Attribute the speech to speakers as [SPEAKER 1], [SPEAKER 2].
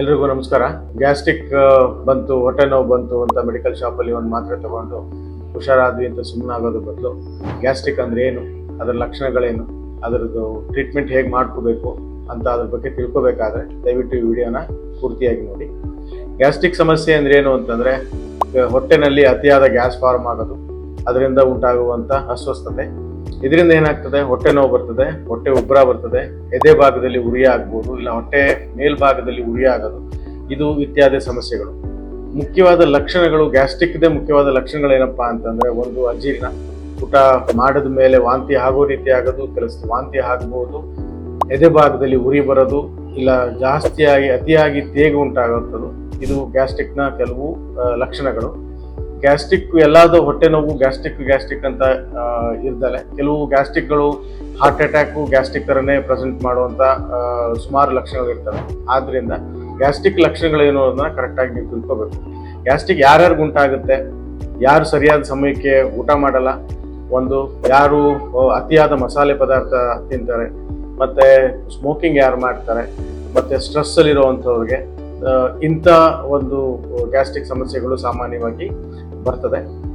[SPEAKER 1] ಎಲ್ರಿಗೂ ನಮಸ್ಕಾರ. ಗ್ಯಾಸ್ಟ್ರಿಕ್ ಬಂತು, ಹೊಟ್ಟೆ ನೋವು ಬಂತು ಅಂತ ಮೆಡಿಕಲ್ ಶಾಪಲ್ಲಿ ಒಂದು ಮಾತ್ರೆ ತಗೊಂಡು ಹುಷಾರಾದ್ವಿ ಅಂತ ಸುಮ್ಮನಾಗೋದ್ರ ಬದಲು ಗ್ಯಾಸ್ಟ್ರಿಕ್ ಅಂದ್ರೆ ಏನು, ಅದರ ಲಕ್ಷಣಗಳೇನು, ಅದರದ್ದು ಟ್ರೀಟ್ಮೆಂಟ್ ಹೇಗೆ ಮಾಡ್ಕೋಬೇಕು ಅಂತ ಅದ್ರ ಬಗ್ಗೆ ತಿಳ್ಕೊಬೇಕಾದ್ರೆ ದಯವಿಟ್ಟು ಈ ವಿಡಿಯೋನ ಪೂರ್ತಿಯಾಗಿ ನೋಡಿ. ಗ್ಯಾಸ್ಟ್ರಿಕ್ ಸಮಸ್ಯೆ ಅಂದ್ರೆ ಏನು ಅಂತಂದ್ರೆ ಹೊಟ್ಟೆನಲ್ಲಿ ಅತಿಯಾದ ಗ್ಯಾಸ್ ಫಾರ್ಮ್ ಆಗೋದು, ಅದರಿಂದ ಉಂಟಾಗುವಂಥ ಅಸ್ವಸ್ಥತೆ. ಇದರಿಂದ ಏನಾಗ್ತದೆ, ಹೊಟ್ಟೆ ನೋವು ಬರ್ತದೆ, ಹೊಟ್ಟೆ ಉಬ್ಬರ ಬರ್ತದೆ, ಎದೆ ಭಾಗದಲ್ಲಿ ಉರಿ ಆಗ್ಬೋದು, ಇಲ್ಲ ಹೊಟ್ಟೆ ಮೇಲ್ಭಾಗದಲ್ಲಿ ಉರಿ ಆಗೋದು, ಇದು ಇತ್ಯಾದಿ ಸಮಸ್ಯೆಗಳು. ಮುಖ್ಯವಾದ ಲಕ್ಷಣಗಳು, ಗ್ಯಾಸ್ಟ್ರಿಕ್ದೇ ಮುಖ್ಯವಾದ ಲಕ್ಷಣಗಳೇನಪ್ಪಾ ಅಂತಂದ್ರೆ, ಒಂದು ಅಜೀರ್ಣ, ಊಟ ಮಾಡಿದ ಮೇಲೆ ವಾಂತಿ ಆಗೋ ರೀತಿ ಆಗೋದು, ವಾಂತಿ ಆಗ್ಬೋದು, ಎದೆ ಭಾಗದಲ್ಲಿ ಉರಿ ಬರೋದು, ಇಲ್ಲ ಅತಿಯಾಗಿ ತೇಗು ಉಂಟಾಗುತ್ತದೆ. ಇದು ಗ್ಯಾಸ್ಟ್ರಿಕ್ನ ಕೆಲವು ಲಕ್ಷಣಗಳು. ಗ್ಯಾಸ್ಟ್ರಿಕ್ ಎಲ್ಲಾದು ಹೊಟ್ಟೆ ನೋವು ಗ್ಯಾಸ್ಟ್ರಿಕ್ ಅಂತ ಇರ್ದಲೆ ಕೆಲವು ಗ್ಯಾಸ್ಟ್ರಿಕ್ಗಳು ಹಾರ್ಟ್ ಅಟ್ಯಾಕು ಗ್ಯಾಸ್ಟ್ರಿಕ್ ಥರನೇ ಪ್ರೆಸೆಂಟ್ ಮಾಡುವಂಥ ಸುಮಾರು ಲಕ್ಷಣಗಳು ಇರ್ತವೆ. ಆದ್ದರಿಂದ ಗ್ಯಾಸ್ಟ್ರಿಕ್ ಲಕ್ಷಣಗಳೇನು ಅನ್ನೋದನ್ನ ಕರೆಕ್ಟಾಗಿ ನೀವು ತಿಳ್ಕೋಬೇಕು. ಗ್ಯಾಸ್ಟ್ರಿಕ್ ಯಾರ್ಯಾರಿಗೆ ಉಂಟಾಗುತ್ತೆ, ಯಾರು ಸರಿಯಾದ ಸಮಯಕ್ಕೆ ಊಟ ಮಾಡಲ್ಲ, ಒಂದು ಯಾರು ಅತಿಯಾದ ಮಸಾಲೆ ಪದಾರ್ಥ ತಿಂತಾರೆ, ಮತ್ತು ಸ್ಮೋಕಿಂಗ್ ಯಾರು ಮಾಡ್ತಾರೆ, ಮತ್ತು ಸ್ಟ್ರೆಸ್ಸಲ್ಲಿರುವಂಥವ್ರಿಗೆ ಇಂಥ ಒಂದು ಗ್ಯಾಸ್ಟ್ರಿಕ್ ಸಮಸ್ಯೆಗಳು ಸಾಮಾನ್ಯವಾಗಿ ಬರ್ತದೆ.